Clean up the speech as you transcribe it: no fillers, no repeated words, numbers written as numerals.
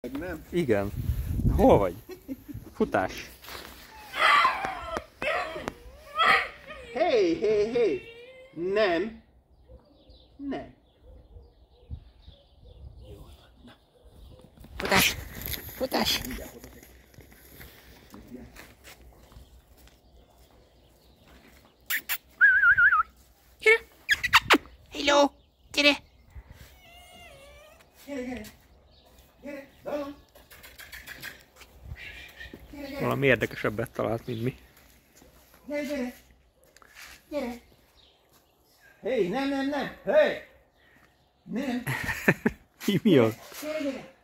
Nem? Igen. Hol vagy? Futás. Hey! Nem! Nem! Futás! Futás! Gyere! Hello! Gyere! Gyere! Dalom! Valami érdekesebbet talált, mint mi. Gyere! Hey, nem! Hey! Nem! Mi az? Gyere!